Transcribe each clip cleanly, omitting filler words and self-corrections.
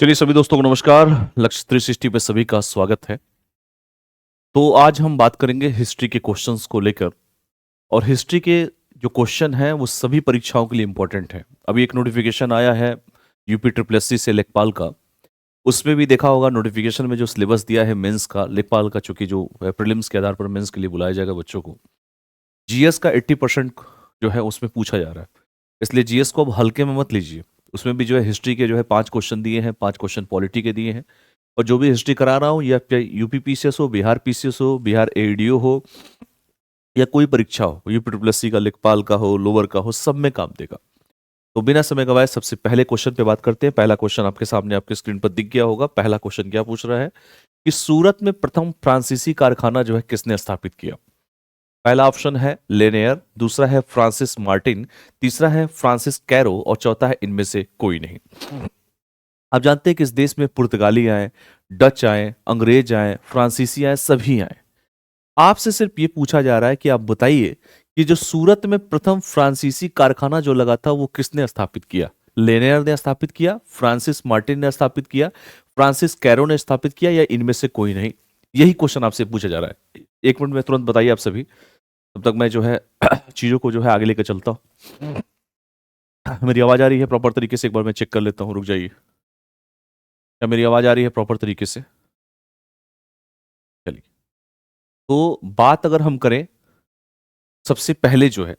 चलिए सभी दोस्तों को नमस्कार। लक्ष्य 360 पे सभी का स्वागत है। तो आज हम बात करेंगे हिस्ट्री के क्वेश्चंस को लेकर। और हिस्ट्री के जो क्वेश्चन हैं वो सभी परीक्षाओं के लिए इम्पोर्टेंट है। अभी एक नोटिफिकेशन आया है यूपी ट्रिपल एससी से लेखपाल का। उसमें भी देखा होगा नोटिफिकेशन में जो सिलेबस दिया है मेंस का, लेखपाल का, चूंकि जो प्रीलिम्स के आधार पर मेंस के लिए बुलाया जाएगा बच्चों को, जीएस का 80% जो है उसमें पूछा जा रहा है। इसलिए जीएस को अब हल्के में मत लीजिए। उसमें भी जो है हिस्ट्री के जो है 5 क्वेश्चन दिए हैं, 5 क्वेश्चन पॉलिटी के दिए हैं। और जो भी हिस्ट्री करा रहा हूँ, या यूपी पीसीएस हो, बिहार पीसीएस हो, बिहार एडीओ हो, या कोई परीक्षा हो, यूपी ट्रिपल एससी का, लेखपाल का हो, लोअर का हो, सब में काम देगा। तो बिना समय गवाए सबसे पहले क्वेश्चन पे बात करते हैं। पहला क्वेश्चन आपके सामने आपके स्क्रीन पर दिख गया होगा। पहला क्वेश्चन क्या पूछ रहा है कि सूरत में प्रथम फ्रांसीसी कारखाना जो है किसने स्थापित किया? पहला ऑप्शन है लेनेयर, दूसरा है फ्रांसिस मार्टिन, तीसरा है फ्रांसिस कैरो और चौथा है इनमें से कोई नहीं। आप जानते हैं कि इस देश में पुर्तगाली आए, डच आए, अंग्रेज आए, फ्रांसीसी आए, सभी आए। आपसे सिर्फ ये पूछा जा रहा है कि आप बताइए कि जो सूरत में प्रथम फ्रांसीसी कारखाना जो लगा था वो किसने स्थापित किया? लेनेयर ने स्थापित किया, फ्रांसिस मार्टिन ने स्थापित किया, फ्रांसिस कैरो ने स्थापित किया, या इनमें से कोई नहीं? यही क्वेश्चन आपसे पूछा जा रहा है। 1 मिनट में तुरंत बताइए आप सभी, तब तक मैं जो है चीजों को जो है आगे लेकर चलता हूँ। मेरी आवाज आ रही है प्रॉपर तरीके से? एक बार मैं चेक कर लेता हूँ, रुक जाइए। क्या मेरी आवाज आ रही है प्रॉपर तरीके से? चलिए, तो बात अगर हम करें सबसे पहले जो है,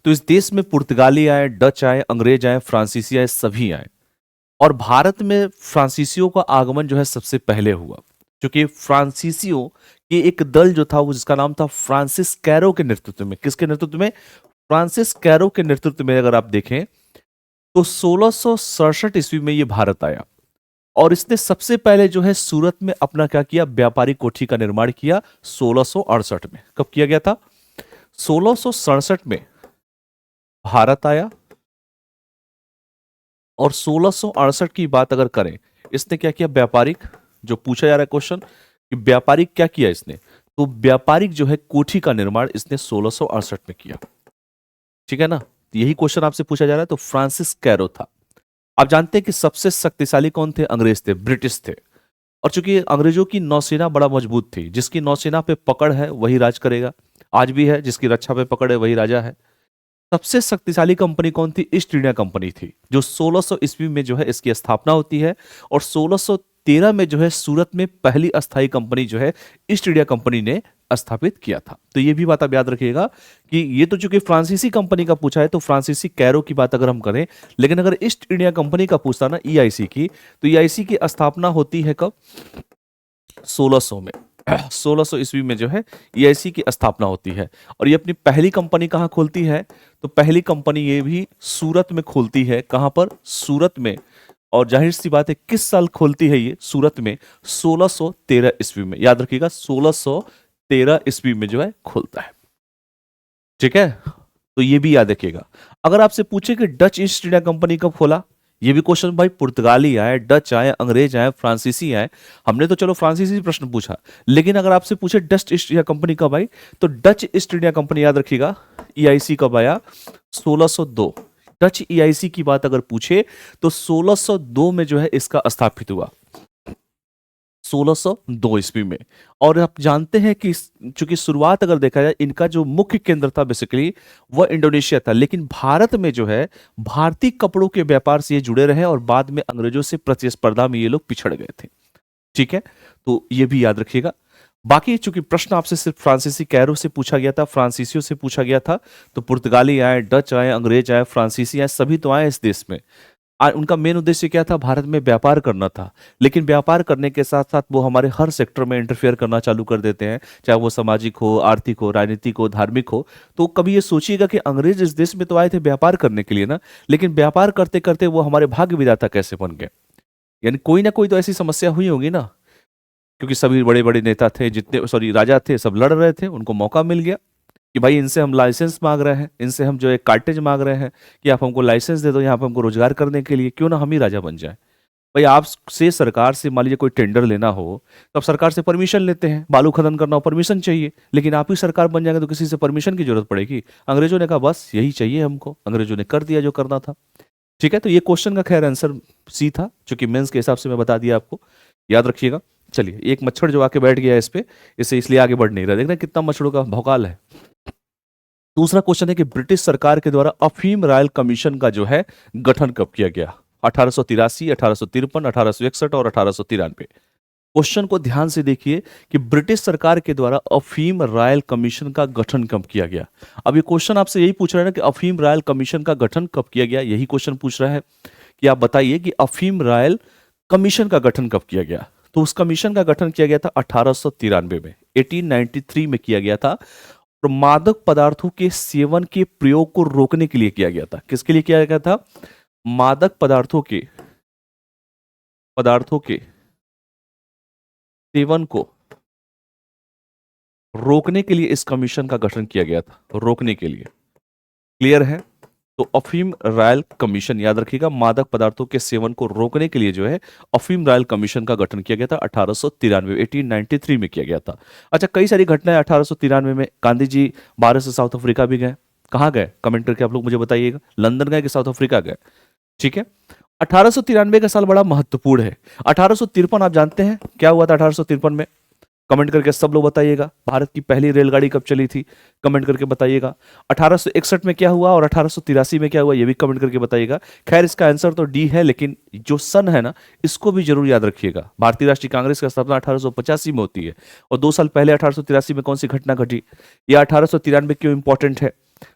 तो इस देश में पुर्तगाली आए, डच आए, अंग्रेज आए, फ्रांसीसी आए, सभी आए। और भारत में फ्रांसीसियों का आगमन जो है सबसे पहले हुआ, क्योंकि फ्रांसीसियों के एक दल जो था वो, जिसका नाम था फ्रांसिस कैरो के नेतृत्व में। किसके नेतृत्व में? फ्रांसिस कैरो के नेतृत्व में अगर आप देखें तो 1667 ईस्वी में ये भारत आया। और इसने सबसे पहले जो है सूरत में अपना क्या किया? व्यापारिक कोठी का निर्माण किया 1668 में। कब किया गया था? 1667 में भारत आया। और 1668 की बात अगर करें, इसने क्या किया? व्यापारिक, जो पूछा जा रहा है क्वेश्चन कि व्यापारिक क्या किया इसने, तो व्यापारिक जो है कोठी का निर्माण इसने 1668 में किया। ठीक है ना? तो यही क्वेश्चन आपसे पूछा जा रहा है। तो फ्रांसिस कैरो था। आप जानते हैं कि सबसे शक्तिशाली कौन थे? अंग्रेज थे, ब्रिटिश थे। और चूंकि अंग्रेजों की नौसेना बड़ा मजबूत थी, जिसकी नौसेना पे पकड़ है वही राज करेगा। आज भी है, जिसकी रक्षा पे पकड़ है वही राजा है। सबसे शक्तिशाली कंपनी कौन थी? ईस्ट इंडिया कंपनी थी, जो 1600 ईस्वी में जो है इसकी स्थापना होती है। और 1613 में जो है सूरत में पहली अस्थायी कंपनी जो है ईस्ट इंडिया कंपनी ने स्थापित किया था। तो ये भी बात आप याद रखिएगा कि ये तो चूंकि फ्रांसीसी कंपनी का पूछा है, तो फ्रांसीसी कैरो की बात अगर हम करें, लेकिन अगर ईस्ट इंडिया कंपनी का पूछता ना, ईआईसी की, तो ईआईसी की स्थापना होती है कब? 1600 में। 1600 ईस्वी में जो है ईआईसी की स्थापना होती है। और ये अपनी पहली कंपनी कहाँ खोलती है? तो पहली कंपनी ये भी सूरत में खोलती है। कहाँ पर? सूरत में। और जाहिर सी बात है, किस साल खोलती है ये? सूरत में 1613 ईस्वी में। याद रखिएगा, 1613 ईस्वी में जो है खोलता है। ठीक है, तो ये भी याद रखिएगा। अगर आपसे पूछे कि डच ईस्ट इंडिया कंपनी कब खोला, ये भी क्वेश्चन, भाई पुर्तगाली आए, डच आए, अंग्रेज आए, फ्रांसीसी आए। हमने तो चलो फ्रांसीसी प्रश्न पूछा, लेकिन अगर आपसे पूछे डच ईस्ट इंडिया कंपनी कब आई, तो डच ईस्ट इंडिया कंपनी, याद रखिएगा, ईआईसी कब आया? 1602। डच ईआईसी की बात अगर पूछे तो 1602 में जो है इसका स्थापित हुआ, 1602 ईस्वी में। और आप जानते हैं कि चूंकि शुरुआत अगर देखा जाए, इनका जो मुख्य केंद्र था बेसिकली वह इंडोनेशिया था, लेकिन भारत में जो है भारतीय कपड़ों के व्यापार से ये जुड़े रहे और बाद में अंग्रेजों से प्रतिस्पर्धा में ये लोग पिछड़ गए थे। ठीक है, तो ये भी याद रखिएगा। बाकी चूंकि प्रश्न आपसे सिर्फ फ्रांसीसी कैरो से पूछा गया था, फ्रांसीसियों से पूछा गया था, तो पुर्तगाली आए, डच आए, अंग्रेज आए, फ्रांसीसी आए, सभी तो आए इस देश में। उनका मेन उद्देश्य क्या था? भारत में व्यापार करना था। लेकिन व्यापार करने के साथ साथ वो हमारे हर सेक्टर में इंटरफेयर करना चालू कर देते हैं, चाहे वो सामाजिक हो, आर्थिक हो, राजनीतिक हो, धार्मिक हो। तो कभी ये सोचिएगा कि अंग्रेज इस देश में तो आए थे व्यापार करने के लिए ना, लेकिन व्यापार करते करते वो हमारे भाग्य विधाता कैसे बन गए? यानी कोई ना कोई तो ऐसी समस्या हुई होगी ना, क्योंकि सभी बड़े बड़े नेता थे, जितने सॉरी राजा थे, सब लड़ रहे थे, उनको मौका मिल गया कि भाई इनसे हम लाइसेंस मांग रहे हैं, इनसे हम जो है कार्टेज मांग रहे हैं कि आप हमको लाइसेंस दे दो यहाँ पे हमको रोजगार करने के लिए, क्यों ना हम ही राजा बन जाए। भाई आपसे सरकार से मान लीजिए कोई टेंडर लेना हो, तो आप सरकार से परमिशन लेते हैं, बालू खनन करना हो परमिशन चाहिए, लेकिन आप ही सरकार बन जाएंगे तो किसी से परमिशन की जरूरत पड़ेगी? अंग्रेजों ने कहा बस यही चाहिए हमको, अंग्रेजों ने कर दिया जो करना था। ठीक है, तो ये क्वेश्चन का खैर आंसर सी था, क्योंकि मेंस के हिसाब से मैं बता दिया आपको, याद रखिएगा। चलिए, एक मच्छर जो आके बैठ गया है इस पे, इसे इसलिए आगे बढ़ नहीं रहा, देख रहे हैं कितना मच्छरों का भौकाल है। दूसरा क्वेश्चन है कि ब्रिटिश सरकार के द्वारा अफीम रायल कमीशन का जो है गठन कब किया गया? 1883, 1853, 1861 और 1893। क्वेश्चन को ध्यान से देखिए कि ब्रिटिश सरकार के द्वारा अफीम रायल कमीशन का गठन कब किया गया। अब ये क्वेश्चन आपसे यही पूछ रहा है ना कि अफीम रायल कमीशन का गठन कब किया गया, यही क्वेश्चन पूछ रहा है कि आप बताइए कि अफीम रायल कमीशन का गठन कब किया गया। तो उस कमीशन का गठन किया गया था 1893 में, 1893 में किया गया था, और मादक पदार्थों के सेवन के प्रयोग को रोकने के लिए किया गया था। किसके लिए किया गया था? मादक पदार्थों के सेवन को रोकने के लिए इस कमीशन का गठन किया गया था, रोकने के लिए। क्लियर है? तो अफीम रायल कमीशन, याद रखिएगा, मादक पदार्थों के सेवन को रोकने के लिए जो है अफीम रायल कमीशन का गठन किया गया था 1893, 1893 में किया गया था। अच्छा, कई सारी घटनाएं 1893 में, गांधी जी भारत से साउथ अफ्रीका भी गए। कहाँ गए? कमेंट करके आप लोग मुझे बताइएगा, लंदन गए कि साउथ अफ्रीका गए? ठीक है, 1893 का साल बड़ा महत्वपूर्ण है। 1853 आप जानते हैं क्या हुआ था 1853 में? कमेंट करके सब लोग बताइएगा। भारत की पहली रेलगाड़ी कब चली थी? कमेंट करके बताइएगा। 1861 में क्या हुआ और 1883 में क्या हुआ, ये भी कमेंट करके बताइएगा। खैर, इसका आंसर तो डी है, लेकिन जो सन है ना, इसको भी जरूर याद रखिएगा। भारतीय राष्ट्रीय कांग्रेस की स्थापना 1885 में होती है, और 2 साल पहले 1883 में कौन सी घटना घटी, या 1893 क्यों इंपॉर्टेंट है?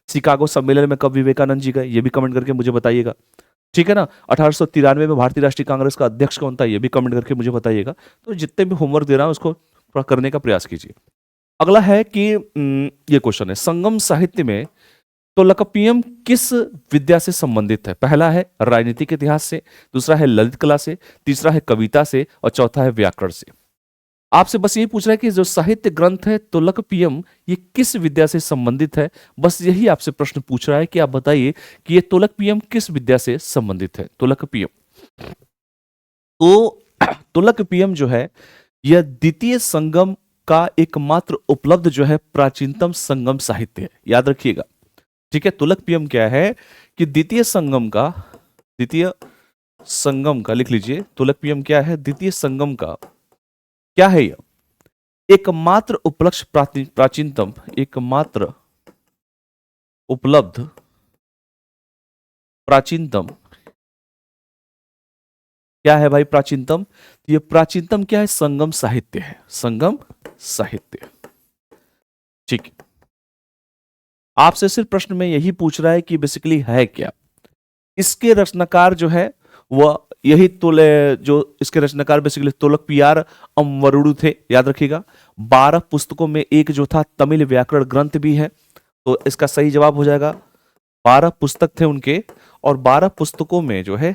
शिकागो सम्मेलन में कब विवेकानंद जी गए, ये भी कमेंट करके मुझे बताइएगा। ठीक है ना? 1893 में भारतीय राष्ट्रीय कांग्रेस का अध्यक्ष कौन था, ये भी कमेंट करके मुझे बताइएगा। तो जितने भी होमवर्क दे रहा हूं उसको थोड़ा करने का प्रयास कीजिए। अगला है कि ये क्वेश्चन है, संगम साहित्य में तोलकपियम किस विद्या से संबंधित है? पहला है राजनीतिक इतिहास से, दूसरा है ललित कला से, तीसरा है कविता से, और चौथा है व्याकरण से। आपसे बस यही पूछ रहा है कि जो साहित्य ग्रंथ है तोलकपियम, ये किस विद्या से संबंधित है। बस यही आपसे प्रश्न पूछ रहा है कि आप बताइए कि ये तोलकपियम किस विद्या से संबंधित है। तोलकपियम, तो तोलकपियम जो है यह द्वितीय संगम का एकमात्र उपलब्ध जो है प्राचीनतम संगम साहित्य है, याद रखिएगा। ठीक है, तोलकपियम क्या है कि द्वितीय संगम का लिख लीजिए। तोलकपियम क्या है? द्वितीय संगम का क्या है? यह एकमात्र उपलक्ष प्राचीनतम, एकमात्र उपलब्ध प्राचीनतम क्या है भाई? प्राचीनतम। तो ये प्राचीनतम क्या है? संगम साहित्य है, संगम साहित्य। ठीक है, आपसे सिर्फ प्रश्न में यही पूछ रहा है कि बेसिकली है क्या। इसके रचनाकार जो है वह यही जो इसके रचनाकार बेसिकली तोलकपियार अम्वरुडु थे, याद रखिएगा। 12 पुस्तकों में एक जो था तमिल व्याकरण ग्रंथ भी है, तो इसका सही जवाब हो जाएगा 12 पुस्तक थे उनके, और 12 पुस्तकों में जो है,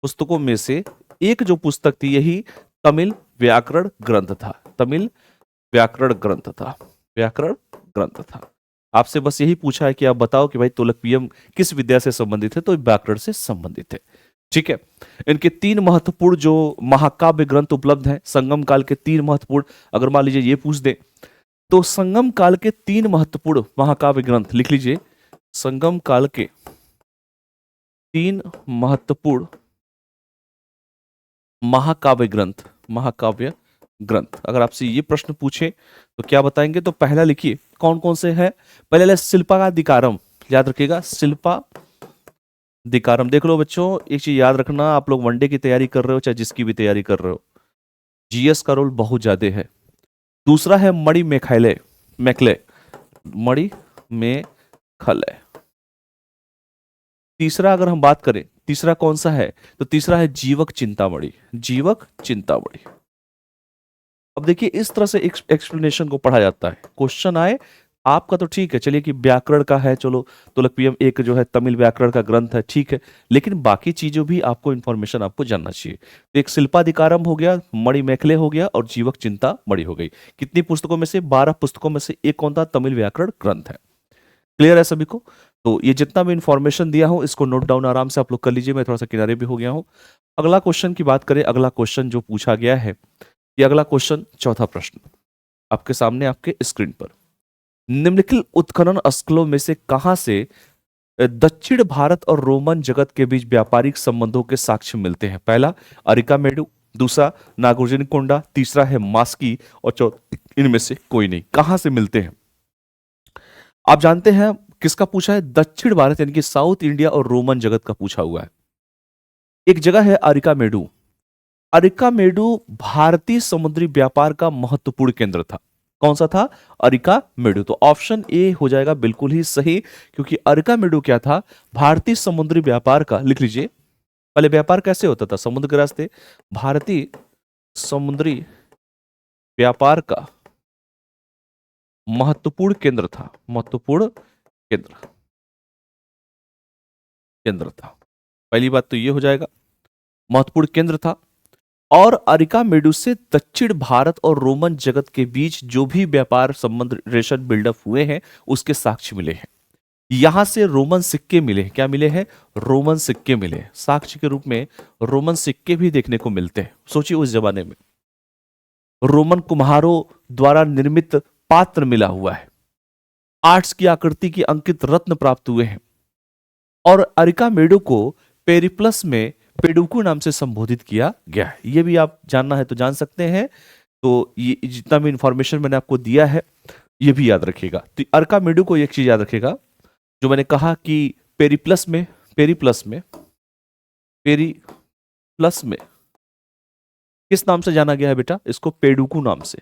पुस्तकों में से एक जो पुस्तक थी यही तमिल व्याकरण ग्रंथ था, तमिल व्याकरण ग्रंथ था, व्याकरण ग्रंथ था। आपसे बस यही पूछा है कि आप बताओ कि भाई तोलकपियम किस विद्या से संबंधित है, तो व्याकरण से संबंधित है। ठीक है, इनके 3 महत्वपूर्ण जो महाकाव्य ग्रंथ उपलब्ध हैं, संगम काल के 3 महत्वपूर्ण, अगर मान लीजिए ये पूछ दे तो संगम काल के 3 महत्वपूर्ण महाकाव्य ग्रंथ लिख लीजिए। संगम काल के 3 महत्वपूर्ण महाकाव्य ग्रंथ, अगर आपसे ये प्रश्न पूछे तो क्या बताएंगे? तो पहला लिखिए कौन कौन से है। पहले शिल्पादिकारम, याद रखिएगा, शिल्पादिकारम। देख लो बच्चों, एक चीज याद रखना, आप लोग वनडे की तैयारी कर रहे हो चाहे जिसकी भी तैयारी कर रहे हो, जीएस का रोल बहुत ज्यादा है। दूसरा है मणि मेखले, मणि मेखले। तीसरा अगर हम बात करें, तीसरा कौन सा है? तो तीसरा है जीवक चिंतामणि, जीवक चिंतामणि। अब देखिए, इस तरह से एक्सप्लेनेशन को पढ़ा जाता है। क्वेश्चन आए आपका तो ठीक है, चलिए कि व्याकरण का है, चलो तोलकपियम एक जो है तमिल व्याकरण का ग्रंथ है, ठीक है, लेकिन बाकी चीजों भी आपको इंफॉर्मेशन आपको जानना चाहिए। तो एक शिल्पादिकारम हो गया, मणि मेखले हो गया, और जीवक चिंतामणि हो गई। कितनी पुस्तकों में से? 12 पुस्तकों में से एक कौन था? तमिल व्याकरण ग्रंथ है। क्लियर है सभी को? तो ये जितना भी इंफॉर्मेशन दिया हूं इसको नोट डाउन आराम से आप लोग कर लीजिए, मैं थोड़ा सा किनारे भी हो गया हूं। अगला क्वेश्चन की बात करें, अगला क्वेश्चन जो पूछा गया है, ये अगला क्वेश्चन, चौथा प्रश्न आपके सामने आपके स्क्रीन पर। निम्नलिखित उत्खनन स्थलों में से कहां से दक्षिण भारत और रोमन जगत के बीच व्यापारिक संबंधों के साक्ष्य मिलते हैं? पहला अरिकामेडु, दूसरा नागार्जुन कोंडा, तीसरा है मास्की और चौथा इनमें से कोई नहीं। कहां से मिलते हैं? आप जानते हैं किसका पूछा है? दक्षिण भारत यानी कि साउथ इंडिया और रोमन जगत का पूछा हुआ है। एक जगह है अरिकामेडु। अरिकामेडु भारतीय समुद्री व्यापार का महत्वपूर्ण केंद्र था। कौन सा था? अरिकामेडु। तो ऑप्शन ए हो जाएगा बिल्कुल ही सही, क्योंकि अरिकामेडु क्या था? भारतीय समुद्री व्यापार का, लिख लीजिए, पहले व्यापार कैसे होता था? समुद्र के रास्ते। भारतीय समुद्री व्यापार का महत्वपूर्ण केंद्र था। महत्वपूर्ण केंद्र केंद्र था। पहली बात तो ये हो जाएगा, महत्वपूर्ण केंद्र था। और अरिकामेडु से दक्षिण भारत और रोमन जगत के बीच जो भी व्यापार संबंध रिलेशन बिल्डअप हुए हैं उसके साक्ष्य मिले हैं। यहां से रोमन सिक्के मिले हैं। क्या मिले हैं? रोमन सिक्के मिले हैं। साक्ष्य के रूप में रोमन सिक्के भी देखने को मिलते हैं। सोचिए उस जमाने में रोमन कुम्हारों द्वारा निर्मित पात्र मिला हुआ है, आर्ट्स की आकृति की अंकित रत्न प्राप्त हुए हैं, और अरिकामेडु को पेरिप्लस में पेडुकू नाम से संबोधित किया गया है। ये भी आप जानना है तो जान सकते हैं। तो ये जितना भी इंफॉर्मेशन मैंने आपको दिया है ये भी याद रखिएगा। तो अरिकामेडु को एक चीज याद रखिएगा, जो मैंने कहा कि पेरिप्लस में किस नाम से जाना गया है बेटा? इसको पेडुकू नाम से,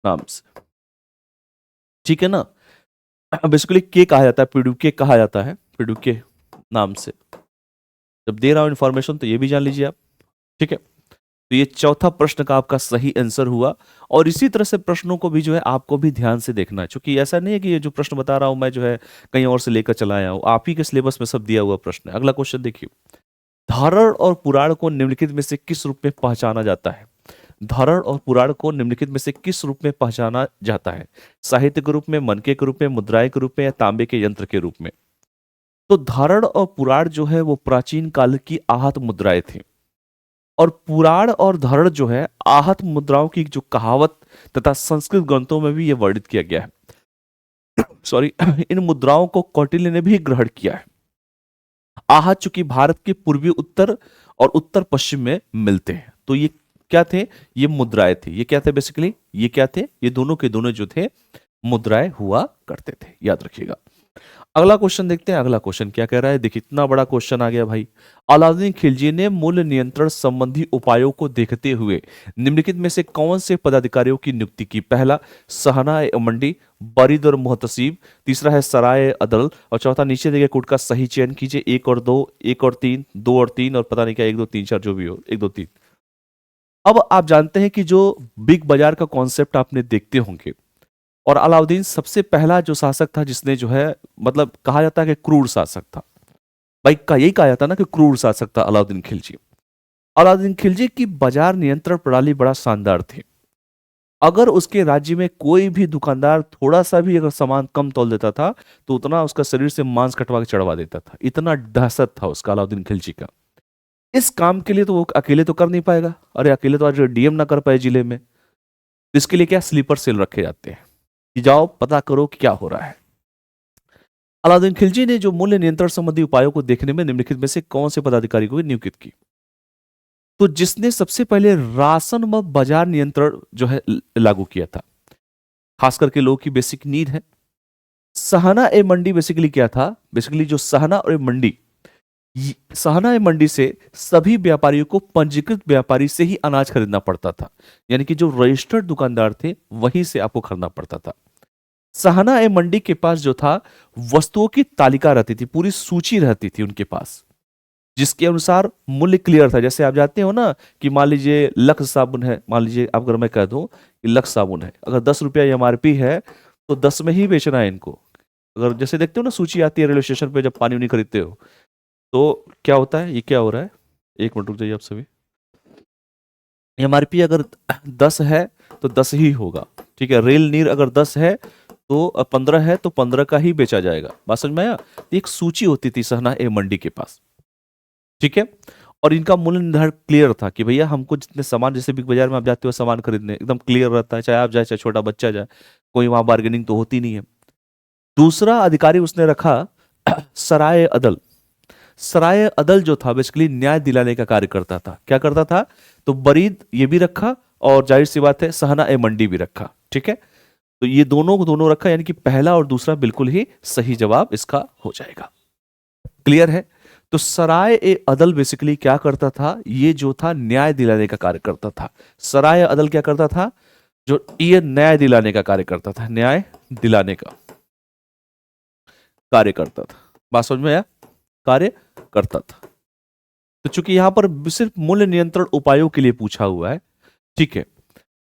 नाम से, ठीक है ना। बेसिकली के कहा जाता है, पेडुके कहा जाता है, पेडुके नाम से। जब दे रहा हूं इंफॉर्मेशन तो ये भी जान लीजिए आप, ठीक है। तो ये चौथा प्रश्न का आपका सही आंसर हुआ। और इसी तरह से प्रश्नों को भी जो है आपको भी ध्यान से देखना है, क्योंकि ऐसा नहीं है कि ये जो प्रश्न बता रहा हूं मैं जो है कहीं और से लेकर चला आया हूं। आप ही के सिलेबस में सब दिया हुआ प्रश्न है। अगला क्वेश्चन देखिए, धारण और पुराण को निम्नलिखित में से किस रूप में पहचाना जाता है? धारण और पुराण को निम्नलिखित में से किस रूप में पहचाना जाता है? साहित्य के रूप में, मनके के रूप में, मुद्राएं के रूप में, या तांबे के यंत्र के रूप में? तो धारण और पुराण जो है वो प्राचीन काल की आहत मुद्राएं थी, और पुराण और धारण जो है आहत मुद्राओं की जो कहावत तथा संस्कृत ग्रंथों में भी ये वर्णित किया गया है। सॉरी, इन मुद्राओं को कौटिल्य ने भी ग्रहण किया है। आहत चूंकि भारत के पूर्वी उत्तर और उत्तर पश्चिम में मिलते हैं, तो ये क्या थे? ये मुद्राएं थे। ये क्या थे? बेसिकली ये क्या थे? ये दोनों के दोनों जो थे मुद्राएं हुआ करते थे, याद रखिएगा। अगला क्वेश्चन देखते हैं। अगला क्वेश्चन क्या कह रहा है? देखिए इतना बड़ा क्वेश्चन आ गया भाई। अलाउद्दीन खिलजी ने मूल्य नियंत्रण संबंधी उपायों को देखते हुए निम्नलिखित में से कौन से पदाधिकारियों की नियुक्ति की? पहला सहना ए मंडी, बरीद और मुहतसीब, तीसरा है सराय अदल, और चौथा नीचे दिए कोड का सही चयन कीजिए। एक और दो, एक और तीन, दो और तीन, और पता नहीं क्या, एक दो तीन चार, जो भी हो, एक दो तीन। अब आप जानते हैं कि जो बिग बाजार का कॉन्सेप्ट आपने देखते होंगे, और अलाउद्दीन सबसे पहला जो शासक था जिसने जो है, मतलब कहा जाता है कि क्रूर शासक था भाई, का यही कहा जाता है ना कि क्रूर शासक था अलाउद्दीन खिलजी। अलाउद्दीन खिलजी की बाजार नियंत्रण प्रणाली बड़ा शानदार थी। अगर उसके राज्य में कोई भी दुकानदार थोड़ा सा भी अगर सामान कम तोल देता था तो उतना उसका शरीर से मांस कटवा के चढ़वा देता था। इतना दहशत था उसका, अलाउद्दीन खिलजी का। इस काम के लिए तो वो अकेले तो कर नहीं पाएगा। अरे अकेले तो आज डीएम ना कर पाए जिले में, तो इसके लिए क्या स्लीपर सेल रखे जाते हैं कि जाओ पता करो कि क्या हो रहा है। अलाउद्दीन खिलजी ने जो मूल्य नियंत्रण संबंधी उपायों को देखने में निम्नलिखित में से कौन से पदाधिकारी को नियुक्त की? तो जिसने सबसे पहले राशन व बाजार नियंत्रण जो है लागू किया था, खास करके लोगों की बेसिक नीड है। सहना ए मंडी बेसिकली क्या था? बेसिकली जो सहना और मंडी, सहना ए मंडी से सभी व्यापारियों को पंजीकृत व्यापारी से ही अनाज खरीदना पड़ता था, यानी कि जो रजिस्टर्ड दुकानदार थे वहीं से आपको खरीदना पड़ता था। सहना ए मंडी के पास जो था वस्तुओं की तालिका रहती थी, पूरी सूची रहती थी उनके पास, जिसके अनुसार मूल्य क्लियर था। जैसे आप जानते हो ना कि मान लीजिए लक्स साबुन है, मान लीजिए आप अगर मैं कह दूं कि लक्स साबुन है, अगर 10 रुपया एमआरपी है तो 10 में ही बेचना है इनको। अगर जैसे देखते हो ना सूची आती है रेलवे स्टेशन पे जब पानी उनी खरीदते हो, तो क्या होता है? ये क्या हो रहा है, एक मिनट रुक जाइए आप सभी। एमआरपी अगर 10 है तो 10 ही होगा, ठीक है। रेल नीर अगर 10 है तो 15 है तो 15 का ही बेचा जाएगा। बात समझ में आया? एक सूची होती थी सहना ए मंडी के पास, ठीक है। और इनका मूल्य निर्धारण क्लियर था कि भैया हमको जितने सामान, जैसे बिग बाजार में आप जाते हो सामान खरीदने, एकदम क्लियर रहता है, चाहे आप जाए चाहे छोटा बच्चा जाए, कोई वहां बार्गेनिंग तो होती नहीं है। दूसरा अधिकारी उसने रखा सराय अदल। सराय अदल जो था बेसिकली न्याय दिलाने का कार्य करता था। क्या करता था? तो बरीद ये भी रखा, और जाहिर सी बात है सहना ए मंडी भी रखा। ठीक है, तो ये दोनों को दोनों रखा, यानी कि पहला और दूसरा बिल्कुल ही सही जवाब इसका हो जाएगा। क्लियर है? तो सराय ए अदल बेसिकली क्या करता था? ये जो था न्याय दिलाने का कार्य करता था। सराय अदल क्या करता था? जो ये न्याय दिलाने का कार्य करता था, न्याय दिलाने का कार्य करता था। बात समझ में आया? कार्य करता था। तो चूंकि यहां पर सिर्फ मूल्य नियंत्रण उपायों के लिए पूछा हुआ है, ठीक है।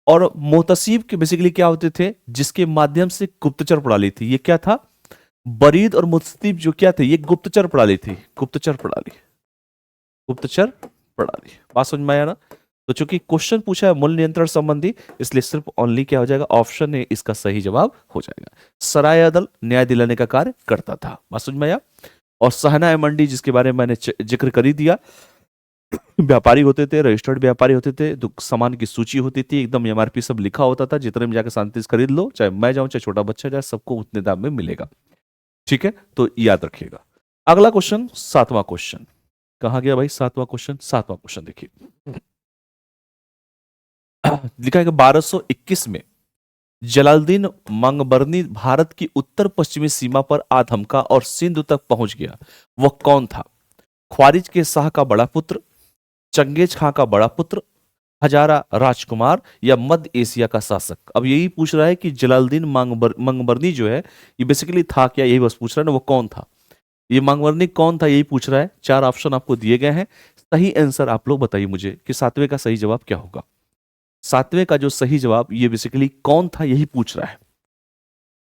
और मोहतसीब के बेसिकली क्या होते थे? जिसके माध्यम से गुप्तचर प्रणाली थी। ये क्या था? बरीद और मुतसीब जो क्या थे? ये गुप्तचर प्रणाली थी। गुप्तचर प्रणाली, गुप्तचर प्रणाली। बात समझ में आया ना? तो चूंकि क्वेश्चन पूछा है मूल्य नियंत्रण संबंधी, इसलिए सिर्फ ओनली क्या हो जाएगा? ऑप्शन ए इसका सही जवाब हो जाएगा। सराय अदल न्याय दिलाने का कार्य करता था। बात समझ में आया? और सहना ए मंडी जिसके बारे में मैंने जिक्र कर ही दिया, व्यापारी होते थे, रजिस्टर्ड व्यापारी होते थे, सामान की सूची होती थी, एकदम एमआरपी सब लिखा होता था, जितने में जाकर शांति से खरीद लो, चाहे मैं जाऊं चाहे छोटा बच्चा जाए, सबको उतने दाम में मिलेगा। ठीक है, तो याद रखिएगा। अगला क्वेश्चन, सातवां क्वेश्चन। कहा गया भाई सातवां क्वेश्चन? सातवां क्वेश्चन देखिए, लिखा है कि 1221 में जलालुद्दीन मंगबरनी भारत की उत्तर पश्चिमी सीमा पर आ धमका और सिंधु तक पहुंच गया। वह कौन था? ख्वारिज के शाह का बड़ा पुत्र, चंगेज खां का बड़ा पुत्र, हजारा राजकुमार, या मध्य एशिया का शासक? अब यही पूछ रहा है कि जलालुद्दीन मंगबरनी जो है ये बेसिकली था क्या, यही बस पूछ रहा है ना, वो कौन था? ये मंगबरनी कौन था, यही पूछ रहा है। चार ऑप्शन आपको दिए गए हैं, सही आंसर आप लोग बताइए मुझे कि सातवें का सही जवाब क्या होगा। सातवें का जो सही जवाब, ये बेसिकली कौन था यही पूछ रहा है।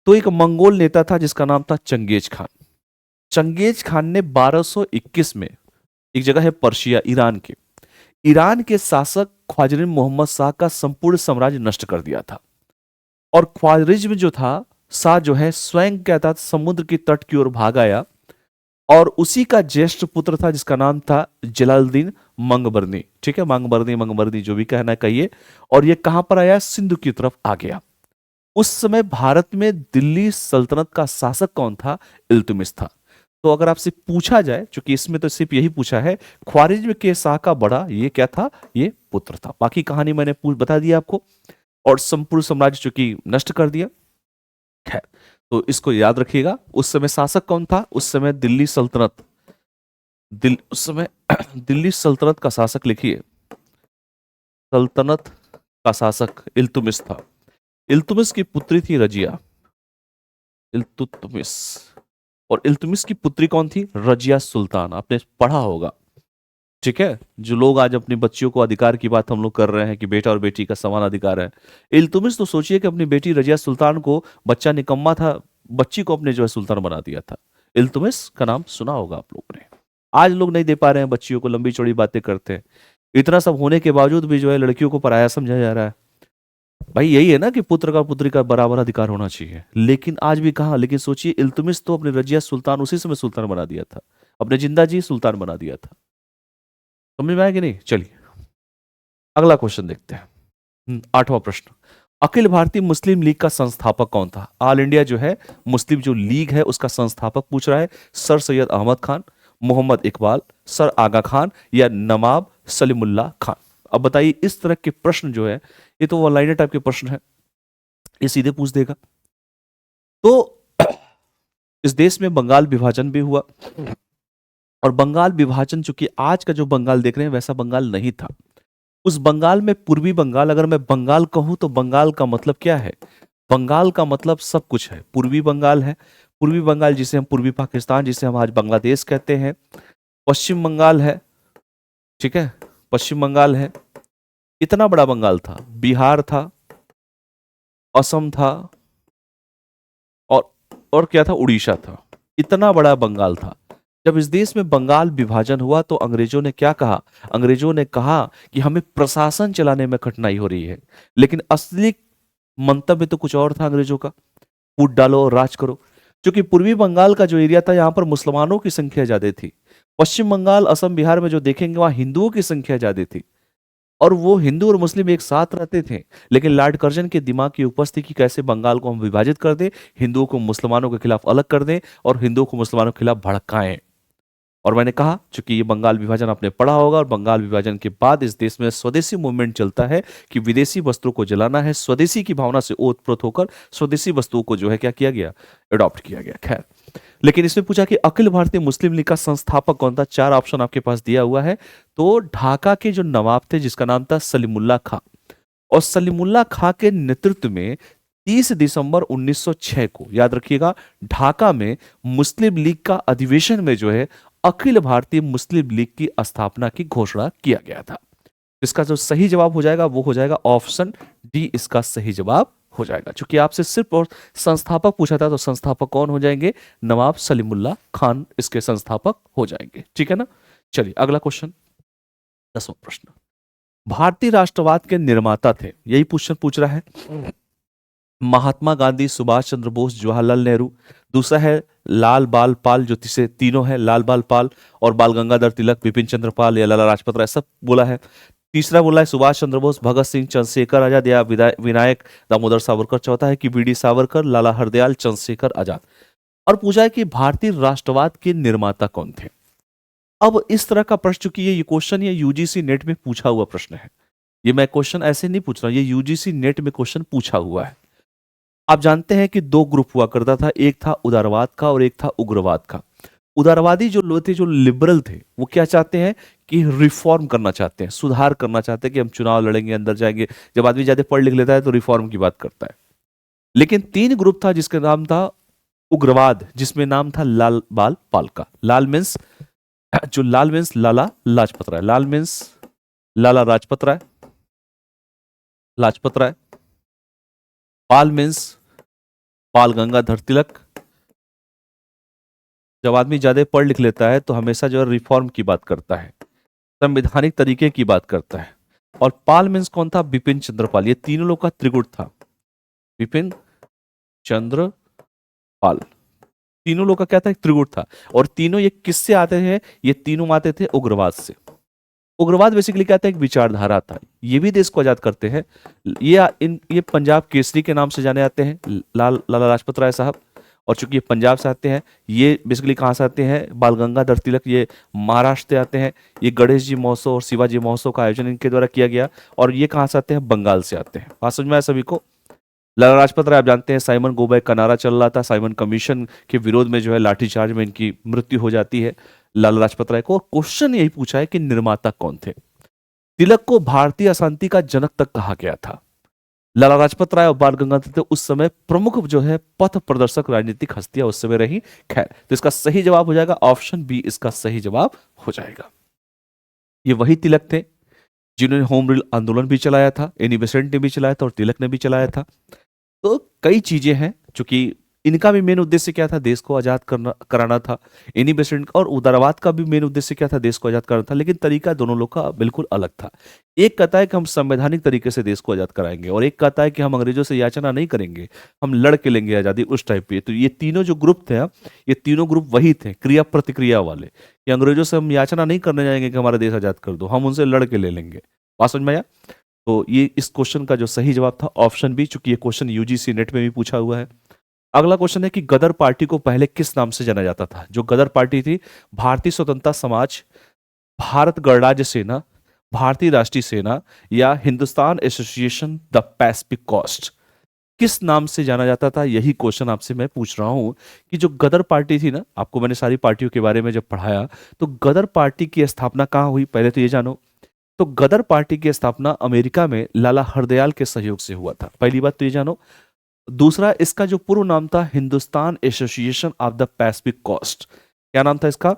तो एक मंगोल नेता था जिसका नाम था चंगेज खान। चंगेज खान ने 1221 में, एक जगह है पर्शिया, ईरान के, ईरान के शासक ख्वारिज्म मोहम्मद शाह का संपूर्ण साम्राज्य नष्ट कर दिया था। और ख्वारिज्म जो था शाह जो है स्वयं क्या था? समुद्र की तट की ओर भाग आया, और उसी का ज्येष्ठ पुत्र था जिसका नाम था जलालुद्दीन मंगबरनी। ठीक है, मंगबरनी जो भी कहना कहिए। और ये कहां पर आया? सिंधु की तरफ आ गया। उस समय भारत में दिल्ली सल्तनत का शासक कौन था? इल्तुमिश था। तो अगर आपसे पूछा जाए, क्योंकि इसमें तो सिर्फ यही पूछा है, ख्वारिज्म के शाह का बड़ा ये क्या था? ये पुत्र था। बाकी कहानी मैंने बता दी आपको, और संपूर्ण साम्राज्य चूंकि नष्ट कर दिया। खैर, तो इसको याद रखिएगा। उस समय शासक कौन था? उस समय दिल्ली सल्तनत, उस समय दिल्ली सल्तनत का शासक लिखिए, सल्तनत का शासक इल्तुमिश था। इल्तुमिश की पुत्री थी रजिया, इल्तुतमिश। और इल्तुमिश की पुत्री कौन थी? रजिया सुल्तान। आपने पढ़ा होगा। ठीक है, जो लोग आज अपनी बच्चियों को अधिकार की बात हम लोग कर रहे हैं कि बेटा और बेटी का समान अधिकार है, इल्तुमिश तो सोचिए कि अपनी बेटी रजिया सुल्तान को, बच्चा निकम्मा था, बच्ची को अपने जो है सुल्तान बना दिया था। इल्तुमिश का नाम सुना होगा आप लोगों ने। आज लोग नहीं दे पा रहे हैं बच्चियों को, लंबी चौड़ी बातें करते हैं। इतना सब होने के बावजूद भी जो है लड़कियों को पराया समझा जा रहा है। भाई यही है ना कि पुत्र का पुत्री का बराबर अधिकार होना चाहिए, लेकिन आज भी कहा। लेकिन सोचिए, इल्तुमिश तो अपने रजिया सुल्तान उसी समय सुल्तान बना दिया था, अपने जिंदा जी सुल्तान बना दिया था। समझ में आया कि नहीं? चलिए अगला क्वेश्चन देखते हैं। आठवां प्रश्न, अखिल भारतीय मुस्लिम लीग का संस्थापक कौन था? ऑल इंडिया जो है मुस्लिम जो लीग है उसका संस्थापक पूछ रहा है। सर सैयद अहमद खान, मोहम्मद इकबाल, सर आगा खान, या नवाब सलीमुल्लाह खान? अब बताइए, इस तरह के प्रश्न जो है ये तो वन लाइनर टाइप के प्रश्न है, ये सीधे पूछ देगा। तो इस देश में बंगाल विभाजन भी हुआ, और बंगाल विभाजन चूंकि आज का जो बंगाल देख रहे हैं वैसा बंगाल नहीं था। उस बंगाल में पूर्वी बंगाल, अगर मैं बंगाल कहूं तो बंगाल का मतलब क्या है? बंगाल का मतलब सब कुछ है। पूर्वी बंगाल है, पूर्वी बंगाल जिसे हम पूर्वी पाकिस्तान, जिसे हम आज बांग्लादेश कहते हैं। पश्चिम बंगाल है, ठीक है, पश्चिम बंगाल है। इतना बड़ा बंगाल था। बिहार था, असम था, और क्या था? उड़ीसा था। इतना बड़ा बंगाल था। जब इस देश में बंगाल विभाजन हुआ तो अंग्रेजों ने क्या कहा? अंग्रेजों ने कहा कि हमें प्रशासन चलाने में कठिनाई हो रही है। लेकिन असली मंतव्य तो कुछ और था अंग्रेजों का, फूट डालो और राज करो। क्योंकि पूर्वी बंगाल का जो एरिया था यहां पर मुसलमानों की संख्या ज्यादा थी। पश्चिम बंगाल, असम, बिहार में जो देखेंगे वहां हिंदुओं की संख्या ज्यादा थी। और वो हिंदू और मुस्लिम एक साथ रहते थे, लेकिन लॉर्ड कर्जन के दिमाग की उपस्थिति की कैसे बंगाल को हम विभाजित कर दें, हिंदुओं को मुसलमानों के खिलाफ अलग कर दें और हिंदुओं को मुसलमानों के खिलाफ भड़काएं। और मैंने कहा चूंकि ये बंगाल विभाजन आपने पढ़ा होगा, और बंगाल विभाजन के बाद इस देश में स्वदेशी मूवमेंट चलता है कि विदेशी वस्त्रों को जलाना है, स्वदेशी की भावना से ओतप्रोत होकर स्वदेशी वस्तुओं को जो है क्या किया गया, अडॉप्ट किया गया। खैर, लेकिन इसमें पूछा कि अखिल भारतीय मुस्लिम लीग का संस्थापक कौन था। 4 ऑप्शन आपके पास दिया हुआ है। तो ढाका के जो नवाब थे जिसका नाम था सलीमुल्लाह खां, और सलीमुल्लाह खां के नेतृत्व में 30 दिसंबर 1906 को, याद रखिएगा, ढाका में मुस्लिम लीग का अधिवेशन में जो है अखिल भारतीय मुस्लिम लीग की स्थापना की घोषणा किया गया था। इसका जो सही जवाब हो जाएगा वो हो जाएगा ऑप्शन डी, इसका सही जवाब हो जाएगा। चूंकि आपसे सिर्फ और संस्थापक पूछा था, तो संस्थापक कौन हो जाएंगे, नवाब सलीमुल्लाह खान इसके संस्थापक हो जाएंगे। ठीक है ना। चलिए अगला क्वेश्चन, 10वां प्रश्न। भारतीय राष्ट्रवाद के निर्माता थे, यही क्वेश्चन पूछ रहा है। महात्मा गांधी, सुभाष चंद्र बोस, जवाहरलाल नेहरू। दूसरा है लाल बाल पाल, जो तीसरे तीनों है, लाल बाल पाल और बाल गंगाधर तिलक, बिपिन चंद्र पाल या लाला लाजपत राय, सब बोला है। तीसरा बोला है सुभाष चंद्र बोस, भगत सिंह, चंद्रशेखर आजाद या विनायक दामोदर सावरकर। चौथा है कि वीडी सावरकर, लाला हरदयाल, चंद्रशेखर आजाद। और पूछा है कि भारतीय राष्ट्रवाद के निर्माता कौन थे। अब इस तरह का प्रश्न, चूंकि ये क्वेश्चन ये यूजीसी नेट में पूछा हुआ प्रश्न है, ये मैं क्वेश्चन ऐसे नहीं पूछ रहा हूं, ये यूजीसी नेट में क्वेश्चन पूछा हुआ है। आप जानते हैं कि 2 ग्रुप हुआ करता था, एक था उदारवाद का और एक था उग्रवाद का। उदारवादी जो लोग थे, जो लिबरल थे, वो क्या चाहते हैं कि रिफॉर्म करना चाहते हैं, सुधार करना चाहते हैं कि हम चुनाव लड़ेंगे, अंदर जाएंगे। जब आदमी ज्यादा पढ़ लिख लेता है तो रिफॉर्म की बात करता है। लेकिन 3 ग्रुप था जिसका नाम था उग्रवाद, जिसमें नाम था लाल बाल पाल का। लाल मीन्स जो लाल मीन्स लाला लाजपत राय, लाल मीन्स लाला लाजपत राय, लाजपत राय। पाल मीन्स पाल गंगाधर तिलक। जब आदमी ज्यादा पढ़ लिख लेता है तो हमेशा जो है रिफॉर्म की बात करता है, संवैधानिक तरीके की बात करता है। और पाल मीन्स कौन था, बिपिन चंद्र पाल। ये तीनों लोग का त्रिगुट था, बिपिन चंद्र पाल। तीनों लोग का क्या था, एक त्रिगुट था। और तीनों ये किससे आते हैं, ये तीनों आते थे उग्रवाद से। उग्रवाद बेसिकली क्या था, एक विचारधारा था। ये भी देश को आजाद करते हैं। ये पंजाब केसरी के नाम से जाने जाते हैं, लाला लाजपत राय साहब। और चूंकि ये पंजाब से आते हैं, ये बेसिकली कहाँ से आते हैं, बाल गंगाधर तिलक ये महाराष्ट्र से आते हैं। ये गणेश जी महोत्सव और शिवाजी महोत्सव का आयोजन इनके द्वारा किया गया। और ये कहाँ से आते हैं, बंगाल से आते हैं। बात समझ में आया सभी को। लाला लाजपत राय आप जानते हैं, साइमन गोबैक का नारा चल रहा था, साइमन कमीशन के विरोध में जो है लाठीचार्ज में इनकी मृत्यु हो जाती है, लाला लाजपत राय को। और क्वेश्चन यही पूछा है कि निर्माता कौन थे। तिलक को भारतीय अशांति का जनक तक कहा गया था। लाला लाजपत राय और बाल गंगाधर तिलक उस समय प्रमुख जो है पथ प्रदर्शक राजनीतिक हस्तियां उस समय रही। खैर, तो इसका सही जवाब हो जाएगा ऑप्शन बी, इसका सही जवाब हो जाएगा। ये वही तिलक थे जिन्होंने होम रूल आंदोलन भी चलाया था, एनी बेसेंट ने भी चलाया था और तिलक ने भी चलाया था। तो कई चीजें हैं, चूंकि इनका भी मेन उद्देश्य क्या था, देश को आजाद कराना था। एनी बेसेंट और उदारवाद का भी मेन उद्देश्य क्या था, देश को आजाद कराना था। लेकिन तरीका दोनों लोग का बिल्कुल अलग था। एक कहता है कि हम संवैधानिक तरीके से देश को आजाद कराएंगे, और एक कहता है कि हम अंग्रेजों से याचना नहीं करेंगे, हम लड़ के लेंगे आजादी, उस टाइप पे। तो ये तीनों जो ग्रुप थे, ये तीनों ग्रुप वही थे, क्रिया प्रतिक्रिया वाले, कि अंग्रेजों से हम याचना नहीं करने जाएंगे कि हमारा देश आजाद कर दो, हम उनसे लड़ के ले लेंगे। बात समझ में आया। तो ये इस क्वेश्चन का जो सही जवाब था ऑप्शन बी, चूंकि ये क्वेश्चन यूजीसी नेट में भी पूछा हुआ है। अगला क्वेश्चन है कि गदर पार्टी को पहले किस नाम से जाना जाता था। जो गदर पार्टी थी, भारतीय स्वतंत्रता समाज, भारत गणराज्य सेना, भारतीय राष्ट्रीय सेना या Hindustan Association the Pacific Coast, किस नाम से जाना जाता था, यही क्वेश्चन आपसे मैं पूछ रहा हूं। कि जो गदर पार्टी थी ना, आपको मैंने सारी पार्टियों के बारे में जब पढ़ाया, तो गदर पार्टी की स्थापना कहां हुई, पहले तो ये जानो। तो गदर पार्टी की स्थापना अमेरिका में लाला हरदयाल के सहयोग से हुआ था, पहली बात तो ये जानो। दूसरा, इसका जो पूर्व नाम था Hindustan Association of the Pacific Coast, क्या नाम था इसका,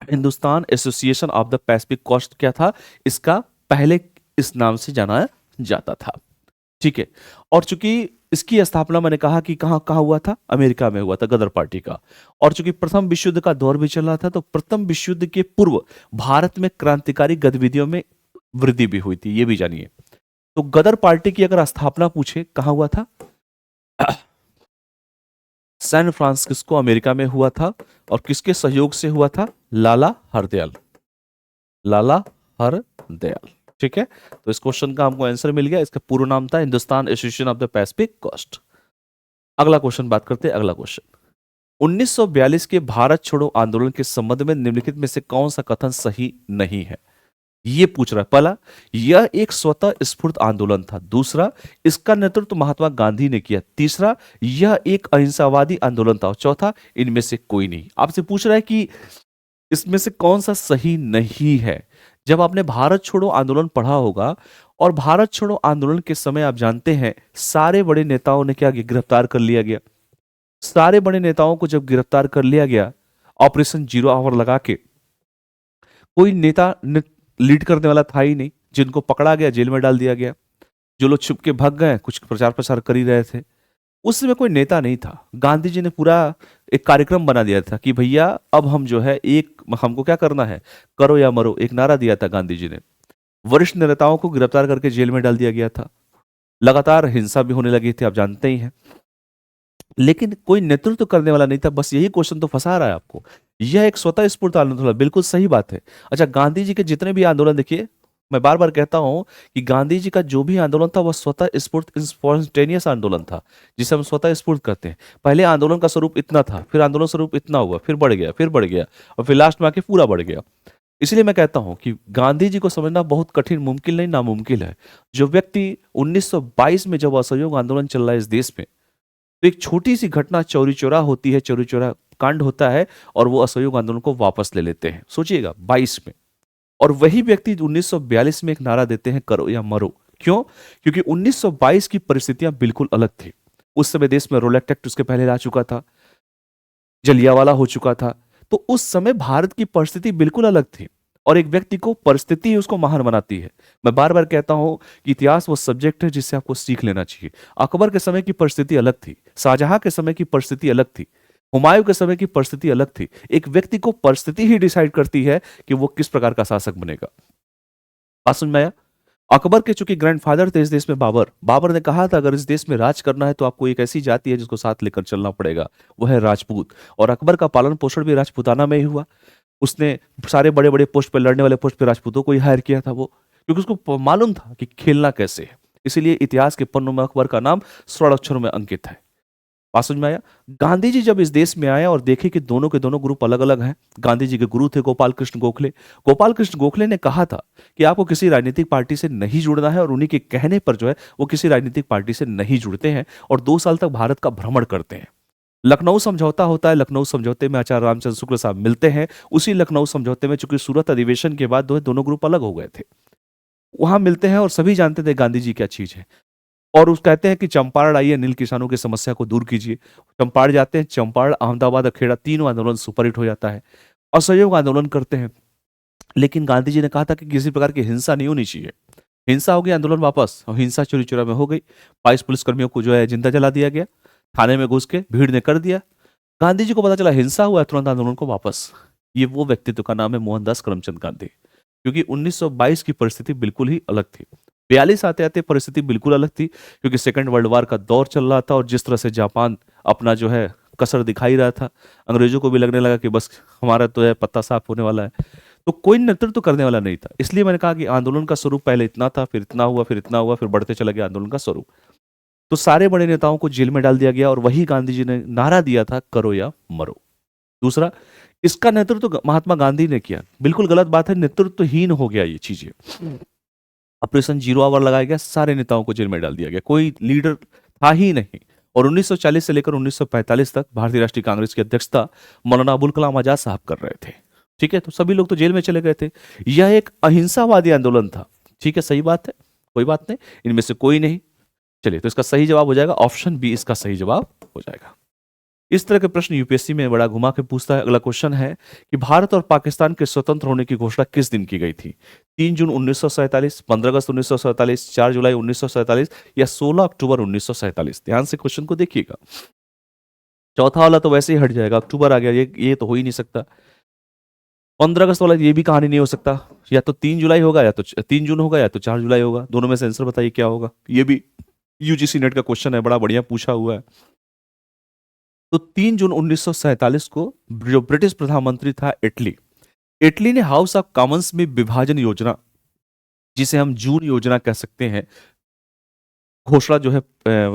Hindustan Association of the Pacific Coast क्या था इसका, पहले इस नाम से जाना जाता था। ठीक है। और चूंकि इसकी स्थापना मैंने कहा कि कहां कहां हुआ था, अमेरिका में हुआ था गदर पार्टी का। और चूंकि प्रथम विश्व युद्ध का दौर भी चल रहा था, तो प्रथम विश्व युद्ध के पूर्व भारत में क्रांतिकारी गतिविधियों में वृद्धि भी हुई थी, ये भी जानिए। तो गदर पार्टी की अगर स्थापना पूछे कहां हुआ था, सैन फ्रांसिस्को अमेरिका में हुआ था। और किसके सहयोग से हुआ था, लाला हरदयाल, लाला हरदयाल। ठीक है, तो इस क्वेश्चन का हमको आंसर मिल गया। इसका पूरा नाम था Hindustan Association of the Pacific Coast. अगला क्वेश्चन बात करते हैं। अगला क्वेश्चन, 1942 के भारत छोड़ो आंदोलन के संबंध में निम्नलिखित में से कौन सा कथन सही नहीं है? ये पूछ रहा है। पहला, यह एक स्वतः स्फूर्त आंदोलन था। दूसरा, इसका नेतृत्व महात्मा गांधी ने किया। तीसरा, यह एक अहिंसावादी आंदोलन था। और चौथा, इनमें से कोई नहीं। आपसे पूछ रहा है कि इसमें से कौन सा सही नहीं है। जब आपने भारत छोड़ो आंदोलन पढ़ा होगा, और भारत छोड़ो आंदोलन के समय आप जानते हैं सारे बड़े नेताओं ने क्या किया, गिरफ्तार कर लिया गया। सारे बड़े नेताओं को जब गिरफ्तार कर लिया गया, ऑपरेशन जीरो आवर लगा के, कोई नेता लीड करने वाला था ही नहीं। जिनको पकड़ा गया जेल में डाल दिया गया, जो लोग छुप के भाग गए, कुछ प्रचार प्रसार कर ही रहे थे। उस समय कोई नेता नहीं था। गांधी जी ने पूरा एक कार्यक्रम बना दिया था कि भैया अब हम जो है एक, हमको क्या करना है, करो या मरो, एक नारा दिया था गांधी जी ने। वरिष्ठ नेताओं को गिरफ्तार करके जेल में डाल दिया गया था। लगातार हिंसा भी होने लगी थी, आप जानते ही हैं। लेकिन कोई नेतृत्व करने वाला नहीं था। बस यही क्वेश्चन तो फंसा रहा है आपको। यह एक स्वतः स्फूर्त आंदोलन था, बिल्कुल सही बात है। अच्छा, गांधी जी के जितने भी आंदोलन देखिए, मैं बार बार कहता हूं कि गांधी जी का जो भी आंदोलन था वह स्वतः स्फूर्त स्पॉन्टेनियस आंदोलन था, जिसे हम स्वतः स्फूर्त करते हैं। पहले आंदोलन का स्वरूप इतना था, फिर आंदोलन स्वरूप इतना हुआ, फिर बढ़ गया, फिर बढ़ गया, और फिर लास्ट में आके पूरा बढ़ गया। इसलिए मैं कहता हूं कि गांधी जी को समझना बहुत कठिन, मुमकिन नहीं, नामुमकिन है। जो व्यक्ति 1922 में जब असहयोग आंदोलन चल रहा है इस देश में, तो एक छोटी सी घटना चौरी चौरा होती है, चौरी चौरा कांड होता है, और वो असहयोग आंदोलन को वापस ले लेते हैं। सोचिएगा, 22 में। और वही व्यक्ति 1942 में एक नारा देते हैं, करो या मरो। क्यों? क्योंकि 1922 की परिस्थितियां बिल्कुल अलग थी। उस समय देश में रोलेट एक्ट उसके पहले आ चुका था, जलियांवाला हो चुका था। तो उस समय भारत की परिस्थिति बिल्कुल अलग थी, और एक व्यक्ति को परिस्थिति ही उसको महान बनाती है। मैं बार बार कहता हूं कि इतिहास वो सब्जेक्ट है जिससे आपको सीख लेना चाहिए। अकबर के समय की परिस्थिति अलग थी, शाहजहां के समय की परिस्थिति अलग थी, हुमायूं के समय की परिस्थिति अलग थी। एक व्यक्ति को परिस्थिति ही डिसाइड करती है कि वो किस प्रकार का शासक बनेगा। बात समझ में आया? अकबर के चूंकि ग्रैंडफादर थे इस देश में, बाबर, बाबर ने कहा था अगर इस देश में राज करना है तो आपको एक ऐसी जाति है जिसको साथ लेकर चलना पड़ेगा, वो है राजपूत। और अकबर का पालन पोषण भी राजपूताना में ही हुआ। उसने सारे बड़े बड़े पोस्ट पे, लड़ने वाले पोस्ट पे राजपूतों को ही हायर किया था वो, क्योंकि उसको मालूम था कि खेलना कैसे है। इसीलिए इतिहास के पन्नों में अकबर का नाम स्वर्ण अक्षरों में अंकित है। बात समझ में आया? गांधी जी जब इस देश में आए और देखे कि दोनों के दोनों ग्रुप अलग अलग हैं। गांधी जी के गुरु थे गोपाल कृष्ण गोखले। गोपाल कृष्ण गोखले ने कहा था कि आपको किसी राजनीतिक पार्टी से नहीं जुड़ना है, और उन्हीं के कहने पर जो है वो किसी राजनीतिक पार्टी से नहीं जुड़ते हैं, और 2 साल तक भारत का भ्रमण करते हैं। लखनऊ समझौता होता है, लखनऊ समझौते में आचार्य रामचंद्र शुक्ल साहब मिलते हैं। उसी लखनऊ समझौते में, चूंकि सूरत अधिवेशन के बाद दोनों ग्रुप अलग हो गए थे, वहां मिलते हैं, और सभी जानते थे गांधी जी क्या चीज है। और उस कहते हैं कि चंपारण आइए, नील किसानों की समस्या को दूर कीजिए। चंपारण जाते हैं, चंपारण, अहमदाबाद, अखेड़ा, तीनों आंदोलन सुपरहिट हो जाता है। असहयोग आंदोलन करते हैं। लेकिन गांधी जी ने कहा था कि किसी प्रकार की हिंसा नहीं होनी चाहिए। हिंसा हो गई, आंदोलन वापस, और हिंसा चोरी चोरा में हो गई। 22 पुलिसकर्मियों को जो है जिंदा जला दिया गया, थाने में घुस के भीड़ ने कर दिया। गांधी जी को पता चला हिंसा हुआ, तुरंत आंदोलन को वापस। ये वो व्यक्तित्व का नाम है मोहनदास करमचंद गांधी। क्योंकि 1922 की परिस्थिति बिल्कुल ही अलग थी। 42 आते आते परिस्थिति बिल्कुल अलग थी, क्योंकि सेकंड वर्ल्ड वॉर का दौर चल रहा था, और जिस तरह से जापान अपना जो है कसर दिखाई रहा था, अंग्रेजों को भी लगने लगा कि बस हमारा तो है पत्ता साफ होने वाला है। तो कोई नेतृत्व करने वाला नहीं था। इसलिए मैंने कहा कि आंदोलन का स्वरूप पहले इतना था, फिर इतना हुआ, फिर इतना हुआ, फिर बढ़ते चला गया आंदोलन का स्वरूप। तो सारे बड़े नेताओं को जेल में डाल दिया गया, और वही गांधी जी ने नारा दिया था, करो या मरो। दूसरा, इसका नेतृत्व महात्मा गांधी ने किया। बिल्कुल गलत बात है, नेतृत्वहीन हो गया ये चीजें। ऑपरेशन जीरो आवर लगाया गया, सारे नेताओं को जेल में डाल दिया गया, कोई लीडर था ही नहीं। और 1940 से लेकर 1945 तक भारतीय राष्ट्रीय कांग्रेस की अध्यक्षता मौलाना अबुल कलाम आजाद साहब कर रहे थे। ठीक है, तो सभी लोग तो जेल में चले गए थे। यह एक अहिंसावादी आंदोलन था। ठीक है, सही बात है, कोई बात नहीं, इनमें से कोई नहीं। चलिए, तो इसका सही जवाब हो जाएगा ऑप्शन बी, इसका सही जवाब हो जाएगा। इस तरह के प्रश्न यूपीएससी में बड़ा घुमा के पूछता है। अगला क्वेश्चन है कि भारत और पाकिस्तान के स्वतंत्र होने की घोषणा किस दिन की गई थी? 3 जून 1947, 15 अगस्त 1947, 4 जुलाई 1947 या 16 अक्टूबर 1947? ध्यान से क्वेश्चन को देखिएगा। चौथा वाला तो वैसे ही हट जाएगा, अक्टूबर आ गया, ये तो हो ही नहीं सकता। 15 अगस्त वाला ये भी कहानी नहीं हो सकता। या तो 3 जुलाई होगा, या तो 3 जून होगा, या तो 4 जुलाई होगा। दोनों में से आंसर बताइए क्या होगा। ये भी यूजीसी नेट का क्वेश्चन है, बड़ा बढ़िया पूछा हुआ है। तो 3 जून 1947 को जो ब्रिटिश प्रधानमंत्री था इटली, इटली ने हाउस ऑफ कॉमन्स में विभाजन योजना, जिसे हम जून योजना कह सकते हैं, घोषणा जो है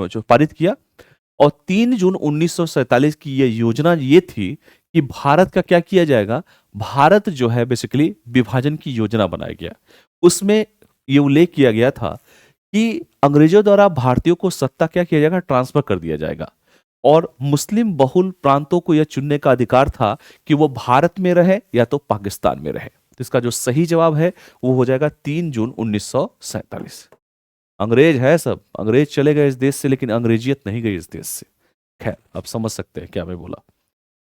जो पारित किया। और 3 जून 1947 की ये योजना ये थी कि भारत का क्या किया जाएगा, भारत जो है बेसिकली विभाजन की योजना बनाया गया। उसमें ये उल्लेख किया गया था कि अंग्रेजों द्वारा भारतीयों को सत्ता क्या किया जाएगा, ट्रांसफर कर दिया जाएगा, और मुस्लिम बहुल प्रांतों को यह चुनने का अधिकार था कि वो भारत में रहे या तो पाकिस्तान में रहे। तो इसका जो सही जवाब है वो हो जाएगा 3 जून 1947। अंग्रेज है सब, अंग्रेज चले गए इस देश से, लेकिन अंग्रेजियत नहीं गई इस देश से। खैर, आप समझ सकते हैं क्या मैं बोला।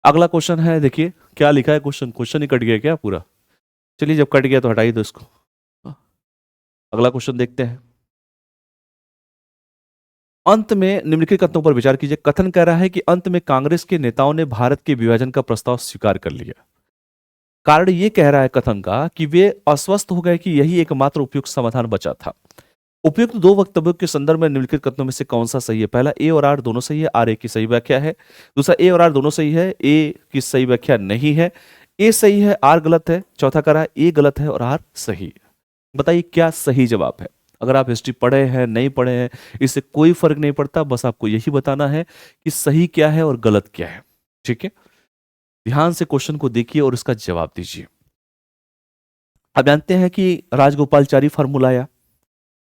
अगला क्वेश्चन है, देखिए क्या लिखा है, क्वेश्चन ही कट गया क्या पूरा। चलिए, जब कट गया तो हटाइए दो इसको। अगला क्वेश्चन देखते हैं। अंत में निम्नलिखित कथनों पर विचार कीजिए। कथन कह रहा है कि अंत में कांग्रेस के नेताओं ने भारत के विभाजन का प्रस्ताव स्वीकार कर लिया। कारण ये कह रहा है कथन का कि वे अस्वस्थ हो गए कि यही एकमात्र उपयुक्त समाधान बचा था। उपयुक्त दो वक्तव्यों के संदर्भ में निम्नलिखित कथनों में से कौन सा सही है। पहला, ए और आर दोनों सही है, आर ए की सही व्याख्या है। दूसरा, ए और आर दोनों सही है, ए की सही व्याख्या नहीं है। ए सही है, आर गलत है। चौथा कह रहा है ए गलत है और आर सही है। बताइए क्या सही जवाब है। अगर आप हिस्ट्री पढ़े हैं नहीं पढ़े हैं, इससे कोई फर्क नहीं पड़ता, बस आपको यही बताना है कि सही क्या है और गलत क्या है। ठीक है, ध्यान से क्वेश्चन को देखिए और इसका जवाब दीजिए। आप जानते हैं कि राजगोपालचारी फार्मूला आया।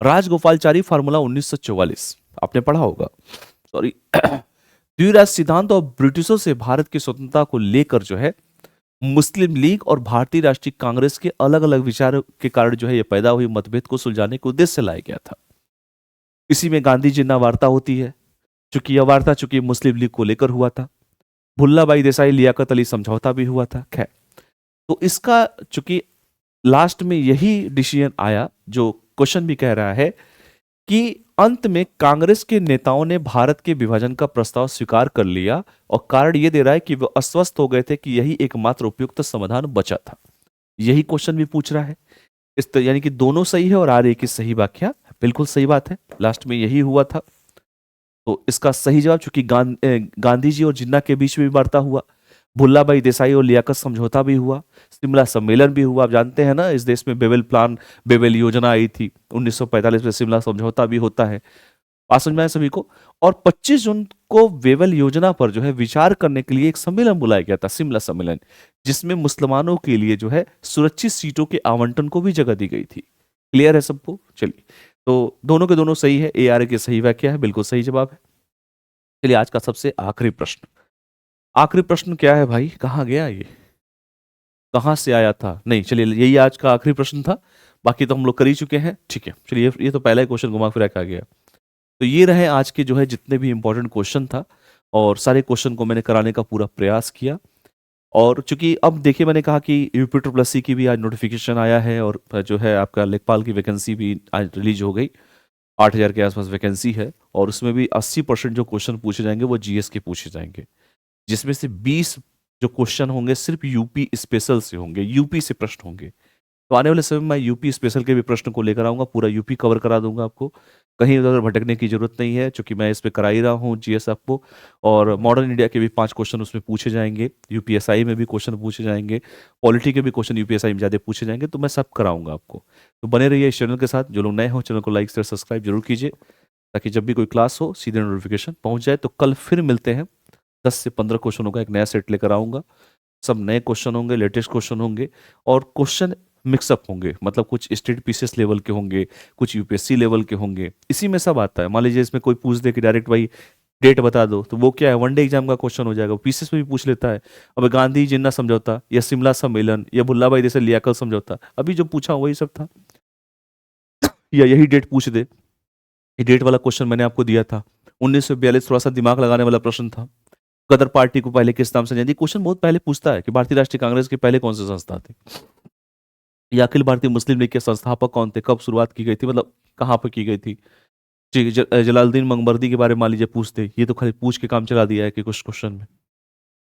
राजगोपालचारी फार्मूला 1944 आपने पढ़ा होगा, सॉरी। द्विराष्ट्र सिद्धांत और ब्रिटिशों से भारत की स्वतंत्रता को लेकर जो है मुस्लिम लीग और भारतीय राष्ट्रीय कांग्रेस के अलग अलग विचारों के कारण जो है ये पैदा हुई मतभेद को सुलझाने के उद्देश्य से लाया गया था। इसी में गांधी जिन्ना वार्ता होती है, चूंकि यह वार्ता चूंकि मुस्लिम लीग को लेकर हुआ था। भुल्लाभाई देसाई लियाकत अली समझौता भी हुआ था। खैर, तो इसका चूंकि लास्ट में यही डिसीजन आया, जो क्वेश्चन भी कह रहा है कि अंत में कांग्रेस के नेताओं ने भारत के विभाजन का प्रस्ताव स्वीकार कर लिया, और कारण यह दे रहा है कि वो अस्वस्थ हो गए थे कि यही एकमात्र उपयुक्त समाधान बचा था। यही क्वेश्चन भी पूछ रहा है। यानी कि दोनों सही है और आर ए की सही व्याख्या बिल्कुल सही बात है, लास्ट में यही हुआ था। तो इसका सही जवाब, चूंकि गांधी जी और जिन्ना के बीच में भी वार्ता हुआ, भुल्लाभाई देसाई और लियाकत समझौता भी हुआ, शिमला सम्मेलन भी हुआ। आप जानते हैं ना, इस देश में बेवेल प्लान, बेवेल योजना आई थी 1945 में, शिमला समझौता भी होता है। बात समझ में आया सभी को। और 25 जून को वेवेल योजना पर जो है विचार करने के लिए एक सम्मेलन बुलाया गया था, शिमला सम्मेलन, जिसमें मुसलमानों के लिए जो है सुरक्षित सीटों के आवंटन को भी जगह दी गई थी। क्लियर है सबको। चलिए, तो दोनों के दोनों सही है, ए आर ए की सही व्याख्या है, बिल्कुल सही जवाब है। चलिए, आज का सबसे आखिरी प्रश्न। आखिरी प्रश्न क्या है भाई, कहाँ गया ये, कहाँ से आया था। नहीं, चलिए यही आज का आखिरी प्रश्न था, बाकी तो हम लोग कर ही चुके हैं। ठीक है, चलिए ये तो पहला ही क्वेश्चन घुमा फिरा के आ गया। तो ये रहे आज के जो है जितने भी इंपॉर्टेंट क्वेश्चन था, और सारे क्वेश्चन को मैंने कराने का पूरा प्रयास किया। और चूंकि अब देखिए, मैंने कहा कि यूपी की भी आज नोटिफिकेशन आया है, और जो है आपका लेखपाल की वैकेंसी भी आज रिलीज हो गई। 8,000 के आसपास वैकेंसी है, और उसमें भी 80% जो क्वेश्चन पूछे जाएंगे वो जीएस के पूछे जाएंगे, जिसमें से 20 जो क्वेश्चन होंगे सिर्फ यूपी स्पेशल से होंगे, यूपी से प्रश्न होंगे। तो आने वाले समय में मैं यूपी स्पेशल के भी प्रश्न को लेकर आऊंगा, पूरा यूपी कवर करा दूंगा आपको, कहीं उधर भटकने की जरूरत नहीं है, क्योंकि मैं इस पे करा ही रहा हूँ जीएस आपको। और मॉडर्न इंडिया के भी 5 क्वेश्चन उसमें पूछे जाएंगे, यूपीएसआई में भी क्वेश्चन पूछे जाएंगे, पॉलिटी के भी क्वेश्चन यूपीएसआई में ज़्यादा पूछे जाएंगे, तो मैं सब कराऊंगा आपको। तो बने रहिए इस चैनल के साथ। जो लोग नए हो, चैनल को लाइक शेयर सब्सक्राइब जरूर कीजिए, ताकि जब भी कोई क्लास हो सीधे नोटिफिकेशन पहुंच जाए। तो कल फिर मिलते हैं, 10 से 15 क्वेश्चनों का एक नया सेट लेकर आऊंगा। सब नए क्वेश्चन होंगे, लेटेस्ट क्वेश्चन होंगे, और क्वेश्चन मिक्सअप होंगे, मतलब कुछ स्टेट पीसीएस लेवल के होंगे, कुछ यूपीएससी लेवल के होंगे। इसी में सब आता है। मान लीजिए इसमें कोई पूछ दे कि डायरेक्ट भाई डेट बता दो, तो वो क्या है, वनडे एग्जाम का क्वेश्चन हो जाएगा, पीसीएस में भी पूछ लेता है। अब गांधी जिन्ना समझौता, या शिमला सम्मेलन, या भुल्लाभाई जैसे लियाकत समझौता, अभी जो पूछा वही सब था। या यही डेट पूछ दे, ये डेट वाला क्वेश्चन मैंने आपको दिया था 1942, थोड़ा सा दिमाग लगाने वाला प्रश्न था। गदर पार्टी को पहले किस नाम से जानती, क्वेश्चन बहुत पहले पूछता है कि भारतीय राष्ट्रीय कांग्रेस के पहले कौन से संस्था थे, या अखिल भारतीय मुस्लिम लीग के संस्थापक कौन थे, कब शुरुआत की गई थी, मतलब कहाँ पर की गई थी। ठीक है, जलालुद्दीन मंगबर्दी के बारे में मान लीजिए पूछते, ये तो खाली पूछ के काम चला दिया है कि कुछ क्वेश्चन में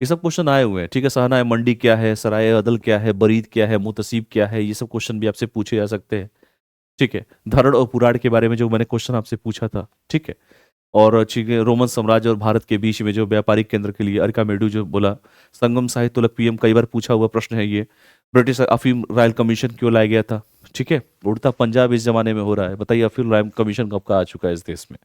ये सब क्वेश्चन आए हुए हैं। ठीक है, सहना मंडी क्या है, सराय अदल क्या है, बरीद क्या है, मुतसीब क्या है, ये सब क्वेश्चन भी आपसे पूछे जा सकते हैं। ठीक है, धरण और पुराण के बारे में जो मैंने क्वेश्चन आपसे पूछा था। ठीक है, और ठीक है, रोमन साम्राज्य और भारत के बीच में जो व्यापारिक केंद्र के लिए अरकामेडू जो बोला, संगम साहित्य पीएम, कई बार पूछा हुआ प्रश्न है ये। ब्रिटिश अफीम रॉयल कमीशन क्यों लाया गया था, ठीक है, उड़ता पंजाब इस जमाने में हो रहा है, बताइए फिर रॉयल कमीशन कब का आ चुका है इस देश में।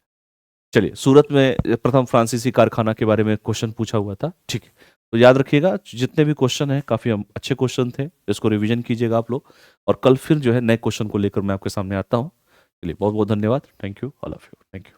चलिए, सूरत में प्रथम फ्रांसीसी कारखाना के बारे में क्वेश्चन पूछा हुआ था, ठीक है। तो याद रखिएगा जितने भी क्वेश्चन हैं काफी अच्छे क्वेश्चन थे, इसको रिवीजन कीजिएगा आप लोग, और कल फिर जो है नए क्वेश्चन को लेकर मैं आपके सामने आता हूँ। चलिए, बहुत बहुत धन्यवाद, thank you all of you, thank you.